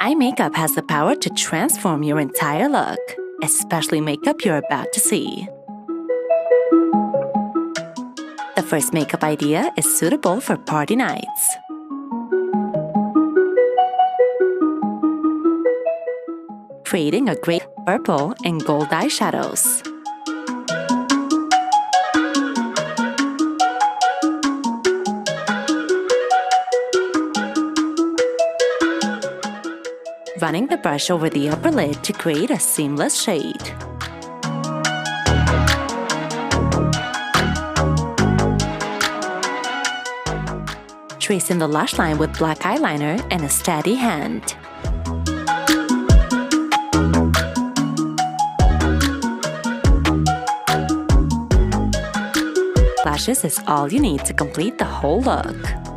Eye makeup has the power to transform your entire look, especially makeup you're about to see. The first makeup idea is suitable for party nights. Creating a great purple and gold eyeshadows. Running the brush over the upper lid to create a seamless shade. Tracing the lash line with black eyeliner and a steady hand. Lashes is all you need to complete the whole look.